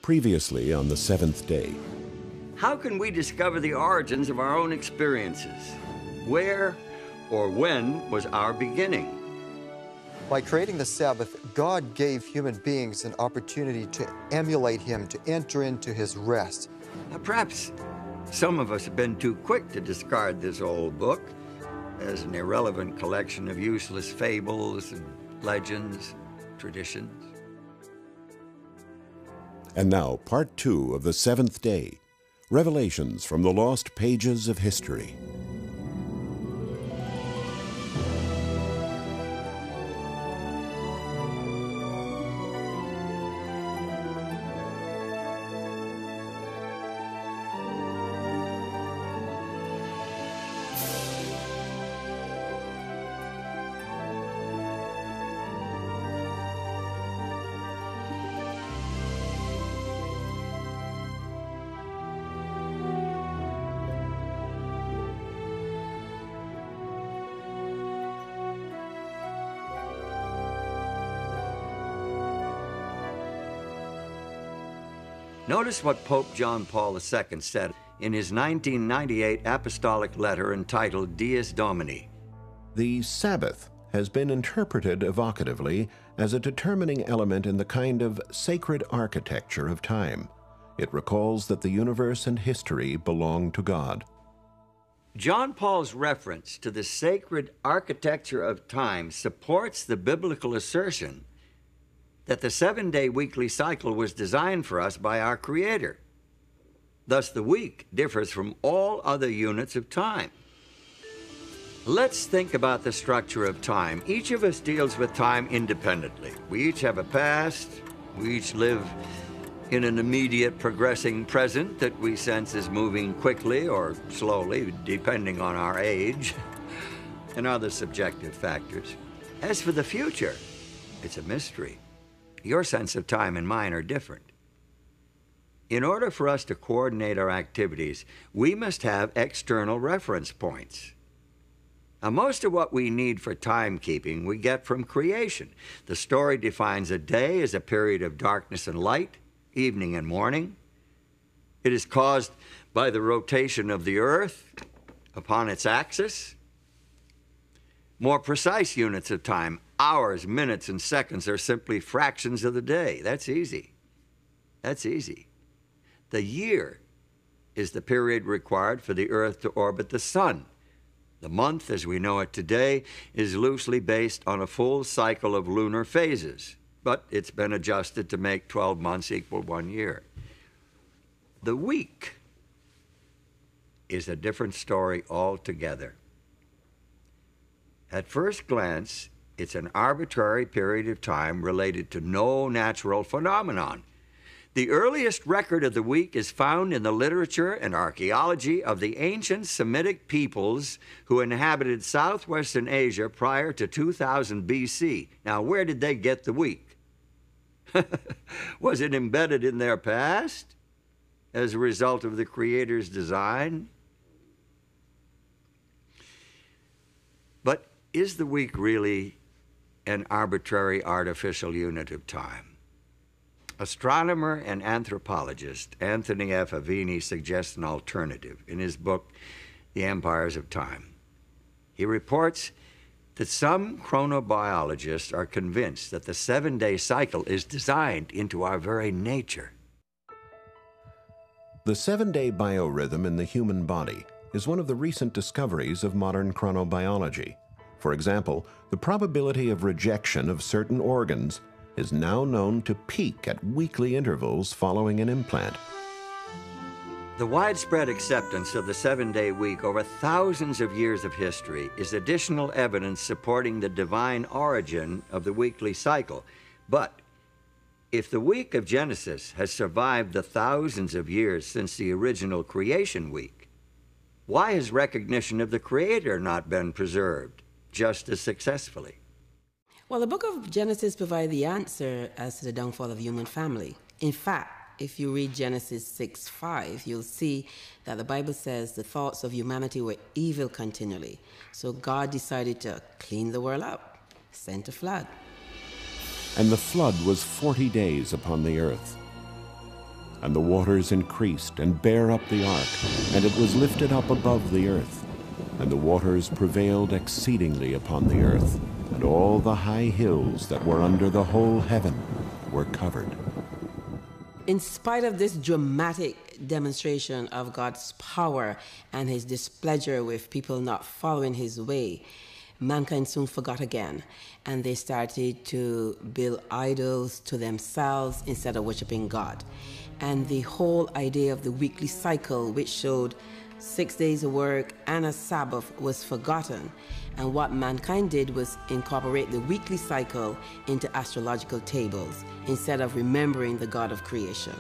Previously on the seventh day. How can we discover the origins of our own experiences? Where or when was our beginning? By creating the Sabbath, God gave human beings an opportunity to emulate Him, to enter into His rest. Perhaps some of us have been too quick to discard this old book as an irrelevant collection of useless fables and legends, traditions. And now, part 2 of the seventh day, Revelations from the Lost Pages of History. Notice what Pope John Paul II said in his 1998 apostolic letter entitled Dies Domini. The Sabbath has been interpreted evocatively as a determining element in the kind of sacred architecture of time. It recalls that the universe and history belong to God. John Paul's reference to the sacred architecture of time supports the biblical assertion that the seven-day weekly cycle was designed for us by our Creator. Thus, the week differs from all other units of time. Let's think about the structure of time. Each of us deals with time independently. We each have a past. We each live in an immediate progressing present that we sense is moving quickly or slowly, depending on our age and other subjective factors. As for the future, it's a mystery. Your sense of time and mine are different. In order for us to coordinate our activities, we must have external reference points. Now, most of what we need for timekeeping we get from creation. The story defines a day as a period of darkness and light, evening and morning. It is caused by the rotation of the earth upon its axis. More precise units of time, hours, minutes, and seconds, are simply fractions of the day. That's easy. That's easy. The year is the period required for the Earth to orbit the sun. The month, as we know it today, is loosely based on a full cycle of lunar phases, but it's been adjusted to make 12 months equal 1 year. The week is a different story altogether. At first glance, it's an arbitrary period of time related to no natural phenomenon. The earliest record of the week is found in the literature and archaeology of the ancient Semitic peoples who inhabited southwestern Asia prior to 2000 BC. Now, where did they get the week? Was it embedded in their past as a result of the Creator's design? But is the week really an arbitrary artificial unit of time? Astronomer and anthropologist Anthony F. Avini suggests an alternative in his book, The Empires of Time. He reports that some chronobiologists are convinced that the seven-day cycle is designed into our very nature. The seven-day biorhythm in the human body is one of the recent discoveries of modern chronobiology. For example, the probability of rejection of certain organs is now known to peak at weekly intervals following an implant. The widespread acceptance of the seven-day week over thousands of years of history is additional evidence supporting the divine origin of the weekly cycle. But if the week of Genesis has survived the thousands of years since the original creation week, why has recognition of the Creator not been preserved just as successfully? Well, the book of Genesis provides the answer as to the downfall of the human family. In fact, if you read Genesis 6:5, you'll see that the Bible says the thoughts of humanity were evil continually. So God decided to clean the world up, sent a flood. And the flood was 40 days upon the earth. And the waters increased and bare up the ark, and it was lifted up above the earth. And the waters prevailed exceedingly upon the earth, and all the high hills that were under the whole heaven were covered. In spite of this dramatic demonstration of God's power and his displeasure with people not following his way, mankind soon forgot again, and they started to build idols to themselves instead of worshiping God. And the whole idea of the weekly cycle, which showed 6 days of work and a Sabbath, was forgotten. And what mankind did was incorporate the weekly cycle into astrological tables instead of remembering the God of creation.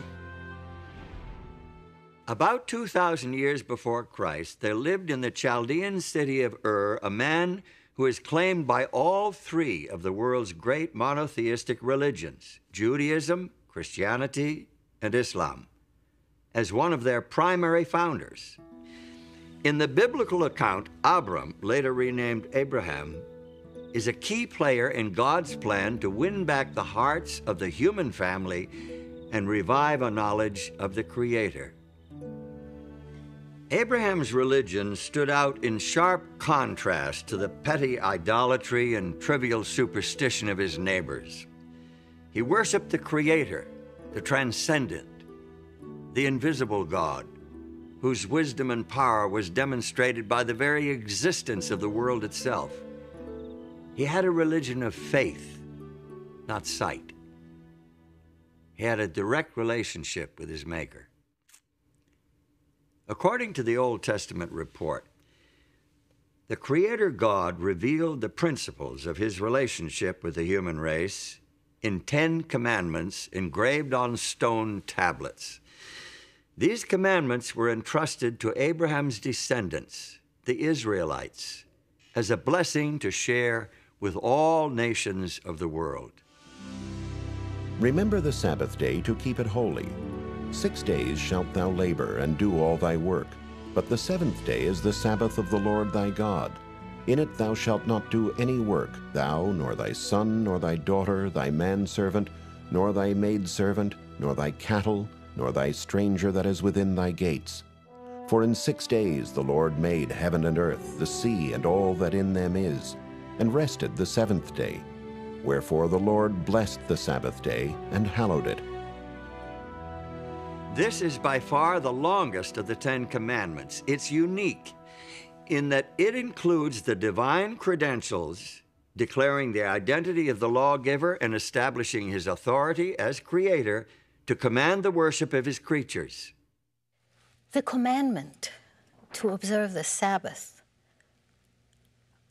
About 2,000 years before Christ, there lived in the Chaldean city of Ur a man who is claimed by all three of the world's great monotheistic religions, Judaism, Christianity, and Islam, as one of their primary founders. In the biblical account, Abram, later renamed Abraham, is a key player in God's plan to win back the hearts of the human family and revive a knowledge of the Creator. Abraham's religion stood out in sharp contrast to the petty idolatry and trivial superstition of his neighbors. He worshiped the Creator, the transcendent, the invisible God, whose wisdom and power was demonstrated by the very existence of the world itself. He had a religion of faith, not sight. He had a direct relationship with his Maker. According to the Old Testament report, the Creator God revealed the principles of his relationship with the human race in 10 commandments engraved on stone tablets. These commandments were entrusted to Abraham's descendants, the Israelites, as a blessing to share with all nations of the world. Remember the Sabbath day to keep it holy. 6 days shalt thou labor and do all thy work, but the seventh day is the Sabbath of the Lord thy God. In it thou shalt not do any work, thou, nor thy son, nor thy daughter, thy manservant, nor thy maidservant, nor thy cattle, nor thy stranger that is within thy gates. For in 6 days the Lord made heaven and earth, the sea, and all that in them is, and rested the seventh day. Wherefore the Lord blessed the Sabbath day, and hallowed it. This is by far the longest of the 10 Commandments. It's unique in that it includes the divine credentials declaring the identity of the lawgiver and establishing his authority as Creator to command the worship of his creatures. The commandment to observe the Sabbath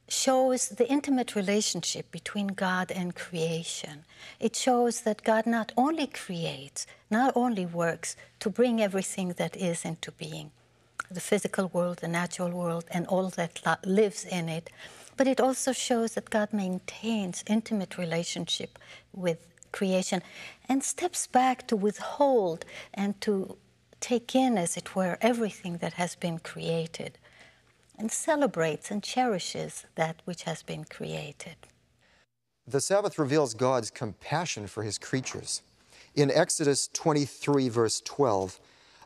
shows the intimate relationship between God and creation. It shows that God not only creates, not only works to bring everything that is into being, the physical world, the natural world, and all that lives in it, but it also shows that God maintains intimate relationship with creation and steps back to withhold and to take in, as it were, everything that has been created, and celebrates and cherishes that which has been created. The Sabbath reveals God's compassion for his creatures. In Exodus 23, verse 12,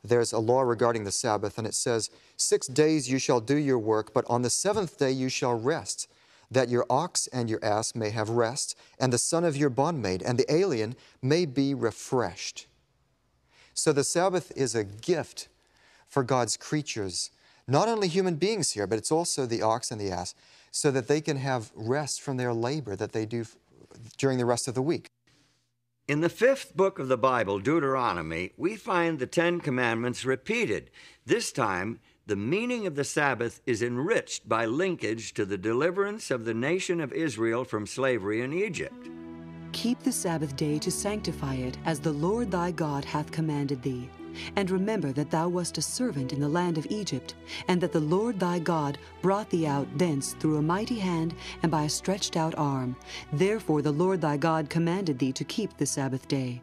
there's a law regarding the Sabbath, and it says, 6 days you shall do your work, but on the seventh day you shall rest, that your ox and your ass may have rest, and the son of your bondmaid and the alien may be refreshed. So the Sabbath is a gift for God's creatures, not only human beings here, but it's also the ox and the ass, so that they can have rest from their labor that they do during the rest of the week. In the 5th book of the Bible, Deuteronomy, we find the 10 Commandments repeated. This time, the meaning of the Sabbath is enriched by linkage to the deliverance of the nation of Israel from slavery in Egypt. Keep the Sabbath day to sanctify it, as the Lord thy God hath commanded thee. And remember that thou wast a servant in the land of Egypt, and that the Lord thy God brought thee out thence through a mighty hand and by a stretched out arm. Therefore the Lord thy God commanded thee to keep the Sabbath day.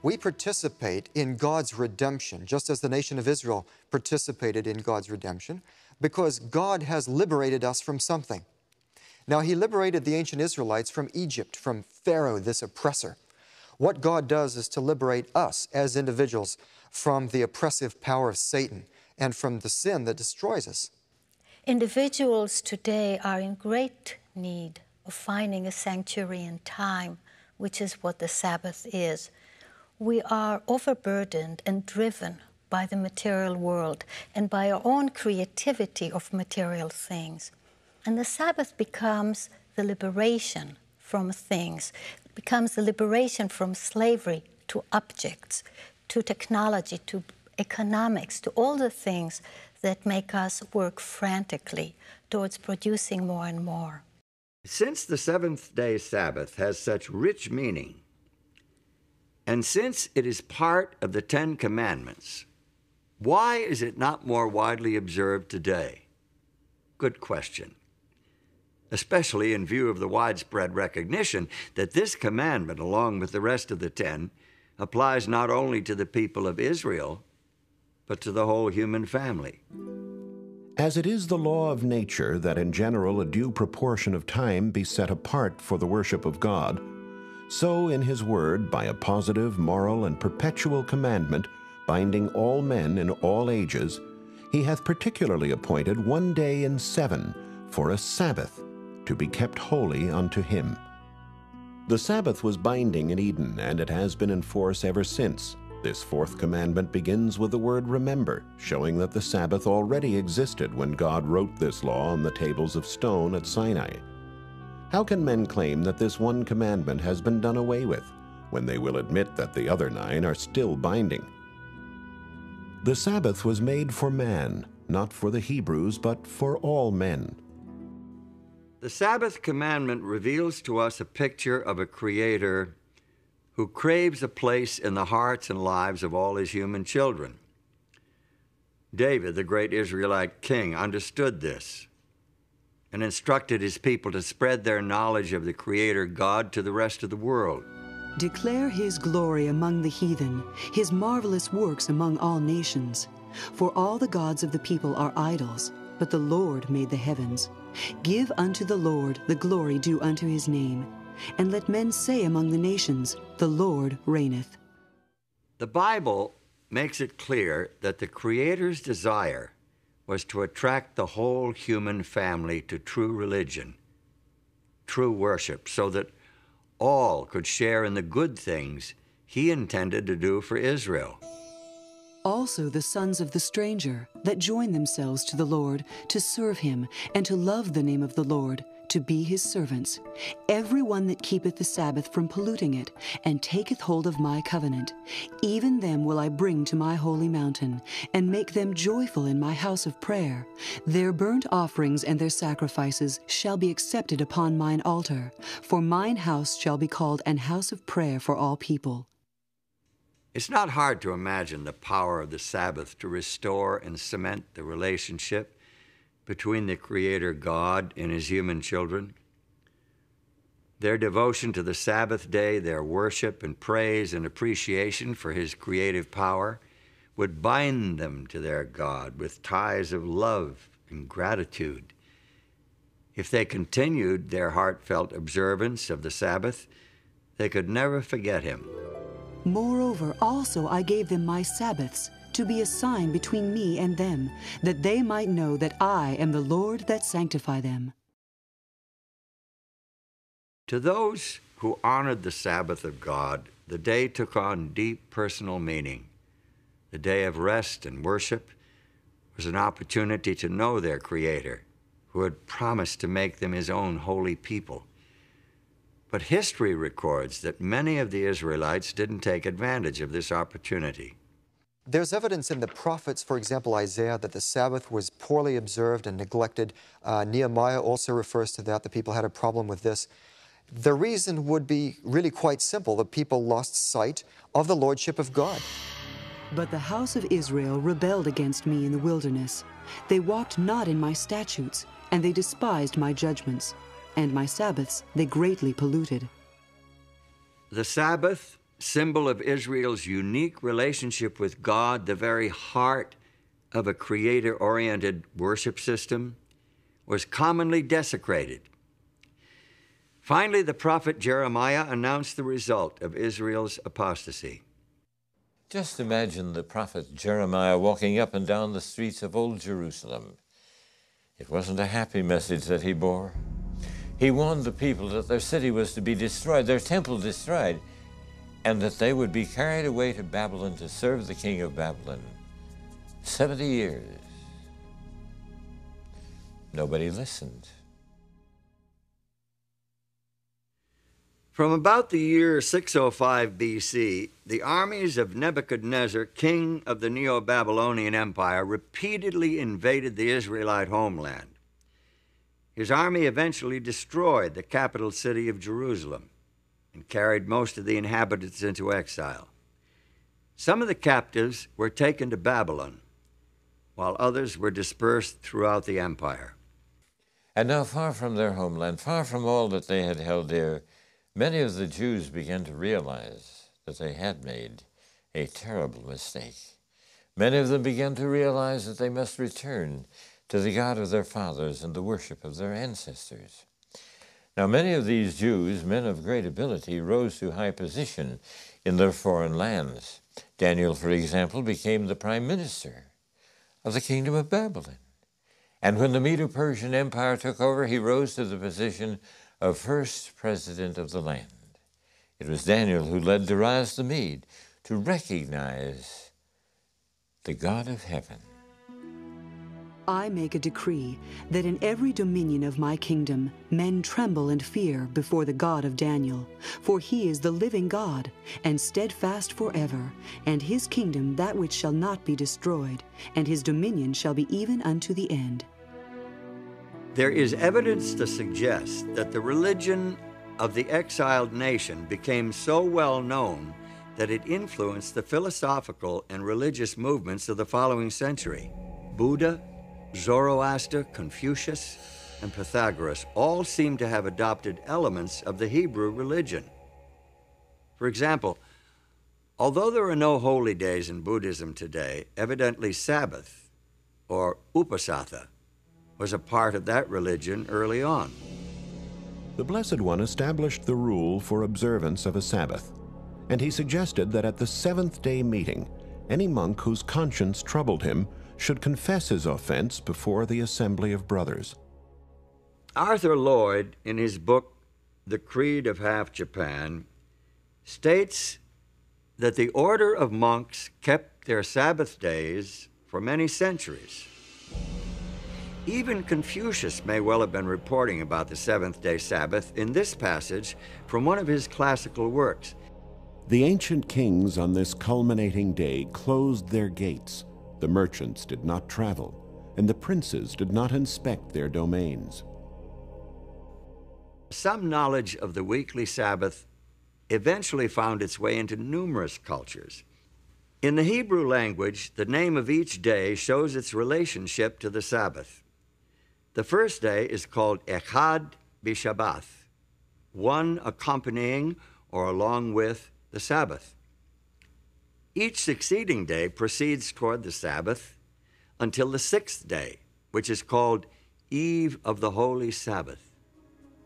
We participate in God's redemption, just as the nation of Israel participated in God's redemption, because God has liberated us from something. Now, he liberated the ancient Israelites from Egypt, from Pharaoh, this oppressor. What God does is to liberate us as individuals from the oppressive power of Satan and from the sin that destroys us. Individuals today are in great need of finding a sanctuary in time, which is what the Sabbath is. We are overburdened and driven by the material world and by our own creativity of material things. And the Sabbath becomes the liberation from things, becomes the liberation from slavery to objects, to technology, to economics, to all the things that make us work frantically towards producing more and more. Since the seventh-day Sabbath has such rich meaning, and since it is part of the Ten Commandments, why is it not more widely observed today? Good question. Especially in view of the widespread recognition that this commandment, along with the rest of the 10, applies not only to the people of Israel, but to the whole human family. As it is the law of nature that in general a due proportion of time be set apart for the worship of God, so in his word, by a positive, moral, and perpetual commandment, binding all men in all ages, he hath particularly appointed one day in 7 for a Sabbath, to be kept holy unto him. The Sabbath was binding in Eden, and it has been in force ever since. This fourth commandment begins with the word remember, showing that the Sabbath already existed when God wrote this law on the tables of stone at Sinai. How can men claim that this one commandment has been done away with, when they will admit that the other 9 are still binding? The Sabbath was made for man, not for the Hebrews, but for all men. The Sabbath commandment reveals to us a picture of a Creator who craves a place in the hearts and lives of all his human children. David, the great Israelite king, understood this and instructed his people to spread their knowledge of the Creator God to the rest of the world. Declare his glory among the heathen, his marvelous works among all nations. For all the gods of the people are idols, but the Lord made the heavens. Give unto the Lord the glory due unto his name, and let men say among the nations, the Lord reigneth. The Bible makes it clear that the Creator's desire was to attract the whole human family to true religion, true worship, so that all could share in the good things he intended to do for Israel. Also the sons of the stranger that join themselves to the Lord, to serve him, and to love the name of the Lord, to be his servants. Every one that keepeth the Sabbath from polluting it, and taketh hold of my covenant, even them will I bring to my holy mountain, and make them joyful in my house of prayer. Their burnt offerings and their sacrifices shall be accepted upon mine altar, for mine house shall be called an house of prayer for all people. It's not hard to imagine the power of the Sabbath to restore and cement the relationship between the Creator God and his human children. Their devotion to the Sabbath day, their worship and praise and appreciation for his creative power would bind them to their God with ties of love and gratitude. If they continued their heartfelt observance of the Sabbath, they could never forget him. Moreover, also I gave them my Sabbaths, to be a sign between me and them, that they might know that I am the Lord that sanctify them. To those who honored the Sabbath of God, the day took on deep personal meaning. The day of rest and worship was an opportunity to know their Creator, who had promised to make them his own holy people. But history records that many of the Israelites didn't take advantage of this opportunity. There's evidence in the prophets, for example, Isaiah, that the Sabbath was poorly observed and neglected. Nehemiah also refers to that. The people had a problem with this. The reason would be really quite simple. The people lost sight of the lordship of God. But the house of Israel rebelled against me in the wilderness. They walked not in my statutes, and they despised my judgments. And my Sabbaths they greatly polluted. The Sabbath, symbol of Israel's unique relationship with God, the very heart of a Creator-oriented worship system, was commonly desecrated. Finally, the prophet Jeremiah announced the result of Israel's apostasy. Just imagine the prophet Jeremiah walking up and down the streets of Old Jerusalem. It wasn't a happy message that he bore. He warned the people that their city was to be destroyed, their temple destroyed, and that they would be carried away to Babylon to serve the king of Babylon. 70 years. Nobody listened. From about the year 605 BC, the armies of Nebuchadnezzar, king of the Neo-Babylonian Empire, repeatedly invaded the Israelite homeland. His army eventually destroyed the capital city of Jerusalem and carried most of the inhabitants into exile. Some of the captives were taken to Babylon, while others were dispersed throughout the empire. And now, far from their homeland, far from all that they had held dear, many of the Jews began to realize that they had made a terrible mistake. Many of them began to realize that they must return to the God of their fathers and the worship of their ancestors. Now, many of these Jews, men of great ability, rose to high position in their foreign lands. Daniel, for example, became the prime minister of the kingdom of Babylon. And when the Medo-Persian Empire took over, he rose to the position of first president of the land. It was Daniel who led Darius the Mede to recognize the God of heaven. I make a decree that in every dominion of my kingdom men tremble and fear before the God of Daniel, for he is the living God, and steadfast forever, and his kingdom that which shall not be destroyed, and his dominion shall be even unto the end. There is evidence to suggest that the religion of the exiled nation became so well known that it influenced the philosophical and religious movements of the following century. Buddha, Zoroaster, Confucius, and Pythagoras all seem to have adopted elements of the Hebrew religion. For example, although there are no holy days in Buddhism today, evidently Sabbath, or Upasatha, was a part of that religion early on. The Blessed One established the rule for observance of a Sabbath, and he suggested that at the seventh-day meeting, any monk whose conscience troubled him should confess his offense before the assembly of brothers. Arthur Lloyd, in his book, The Creed of Half Japan, states that the order of monks kept their Sabbath days for many centuries. Even Confucius may well have been reporting about the seventh-day Sabbath in this passage from one of his classical works. The ancient kings on this culminating day closed their gates. The merchants did not travel, and the princes did not inspect their domains. Some knowledge of the weekly Sabbath eventually found its way into numerous cultures. In the Hebrew language, the name of each day shows its relationship to the Sabbath. The first day is called Echad B'Shabbath, one accompanying or along with the Sabbath. Each succeeding day proceeds toward the Sabbath until the sixth day, which is called Eve of the Holy Sabbath.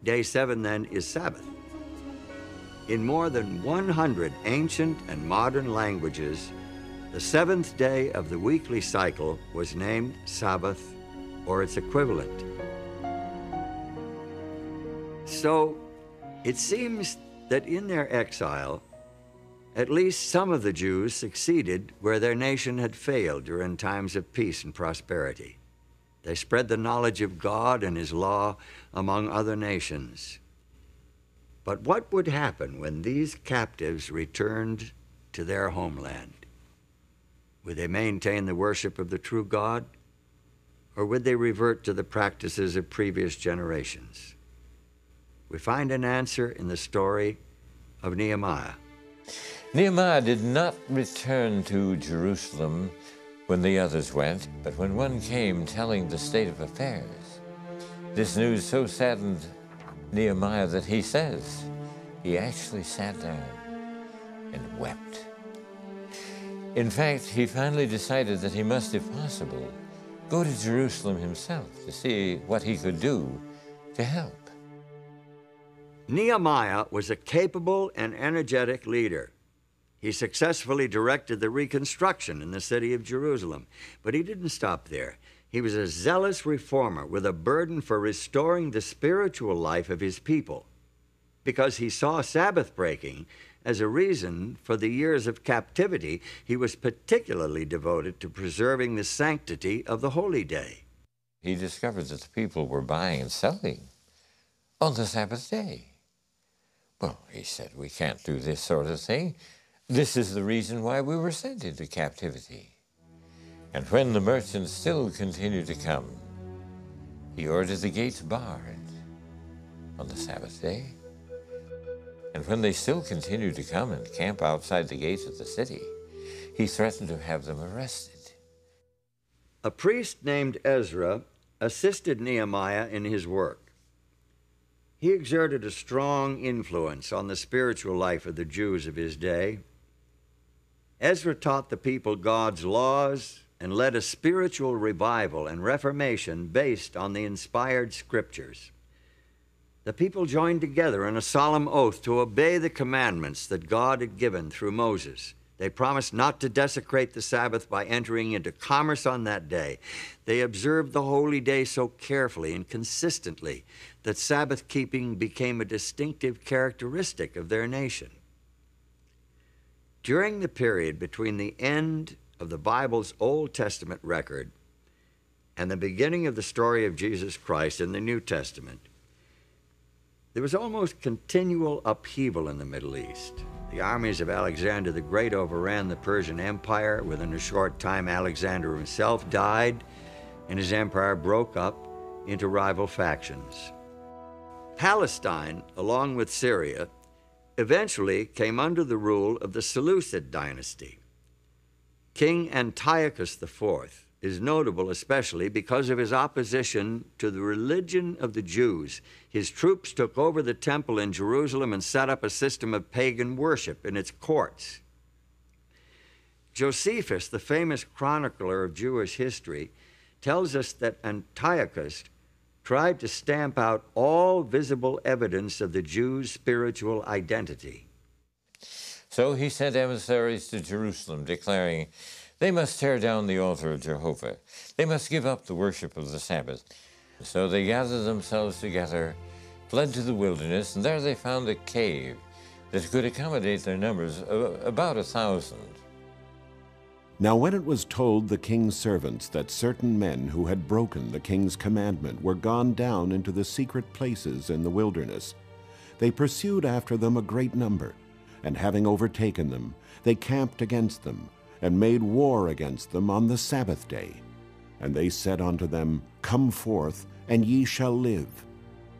Day 7 then is Sabbath. In more than 100 ancient and modern languages, the seventh day of the weekly cycle was named Sabbath or its equivalent. So it seems that in their exile, at least some of the Jews succeeded where their nation had failed during times of peace and prosperity. They spread the knowledge of God and His law among other nations. But what would happen when these captives returned to their homeland? Would they maintain the worship of the true God, or would they revert to the practices of previous generations? We find an answer in the story of Nehemiah. Nehemiah did not return to Jerusalem when the others went, but when one came telling the state of affairs. This news so saddened Nehemiah that he says he actually sat down and wept. In fact, he finally decided that he must, if possible, go to Jerusalem himself to see what he could do to help. Nehemiah was a capable and energetic leader. He successfully directed the reconstruction in the city of Jerusalem, but he didn't stop there. He was a zealous reformer with a burden for restoring the spiritual life of his people, because he saw Sabbath breaking as a reason for the years of captivity. He was particularly devoted to preserving the sanctity of the holy day. He discovered that the people were buying and selling on the Sabbath day. Well, he said, we can't do this sort of thing. This is the reason why we were sent into captivity. And when the merchants still continued to come, he ordered the gates barred on the Sabbath day. And when they still continued to come and camp outside the gates of the city, he threatened to have them arrested. A priest named Ezra assisted Nehemiah in his work. He exerted a strong influence on the spiritual life of the Jews of his day. Ezra taught the people God's laws and led a spiritual revival and reformation based on the inspired scriptures. The people joined together in a solemn oath to obey the commandments that God had given through Moses. They promised not to desecrate the Sabbath by entering into commerce on that day. They observed the holy day so carefully and consistently that Sabbath keeping became a distinctive characteristic of their nation. During the period between the end of the Bible's Old Testament record and the beginning of the story of Jesus Christ in the New Testament, there was almost continual upheaval in the Middle East. The armies of Alexander the Great overran the Persian Empire. Within a short time, Alexander himself died, and his empire broke up into rival factions. Palestine, along with Syria, eventually came under the rule of the Seleucid dynasty. King Antiochus IV is notable especially because of his opposition to the religion of the Jews. His troops took over the temple in Jerusalem and set up a system of pagan worship in its courts. Josephus, the famous chronicler of Jewish history, tells us that Antiochus tried to stamp out all visible evidence of the Jews' spiritual identity. So he sent emissaries to Jerusalem, declaring, they must tear down the altar of Jehovah. They must give up the worship of the Sabbath. So they gathered themselves together, fled to the wilderness, and there they found a cave that could accommodate their numbers, about 1,000. Now when it was told the king's servants that certain men who had broken the king's commandment were gone down into the secret places in the wilderness, they pursued after them a great number, and having overtaken them, they camped against them, and made war against them on the Sabbath day. And they said unto them, Come forth, and ye shall live.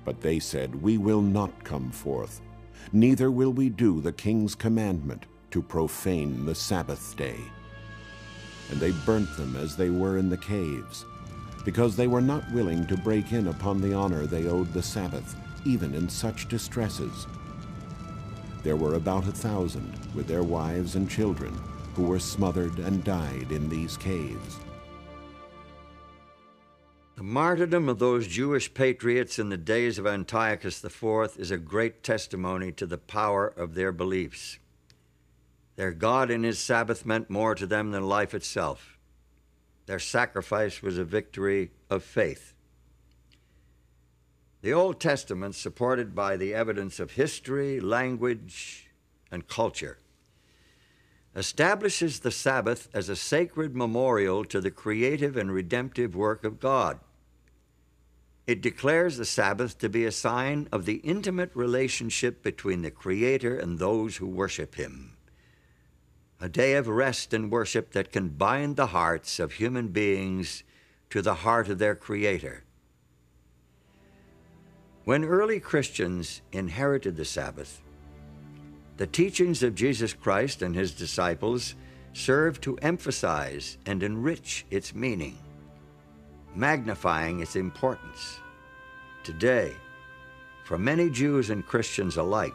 But they said, We will not come forth, neither will we do the king's commandment to profane the Sabbath day. And they burnt them as they were in the caves, because they were not willing to break in upon the honor they owed the Sabbath, even in such distresses. There were about 1,000, with their wives and children, who were smothered and died in these caves. The martyrdom of those Jewish patriots in the days of Antiochus IV is a great testimony to the power of their beliefs. Their God and his Sabbath meant more to them than life itself. Their sacrifice was a victory of faith. The Old Testament, supported by the evidence of history, language, and culture, establishes the Sabbath as a sacred memorial to the creative and redemptive work of God. It declares the Sabbath to be a sign of the intimate relationship between the Creator and those who worship him, a day of rest and worship that can bind the hearts of human beings to the heart of their Creator. When early Christians inherited the Sabbath, the teachings of Jesus Christ and his disciples served to emphasize and enrich its meaning, magnifying its importance. Today, for many Jews and Christians alike,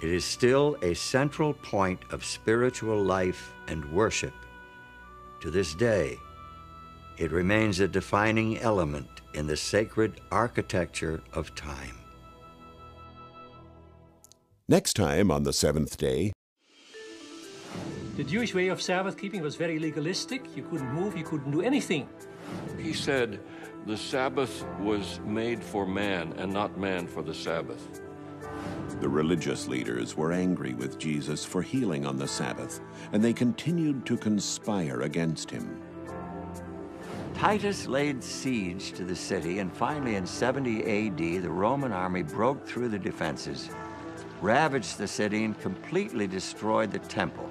it is still a central point of spiritual life and worship. To this day, it remains a defining element in the sacred architecture of time. Next time on the seventh day, the Jewish way of Sabbath keeping was very legalistic. You couldn't move, you couldn't do anything. He said the Sabbath was made for man and not man for the Sabbath. the religious leaders were angry with Jesus for healing on the Sabbath, and they continued to conspire against him. Titus laid siege to the city, and finally in 70 A.D., the Roman army broke through the defenses, ravaged the city, and completely destroyed the temple.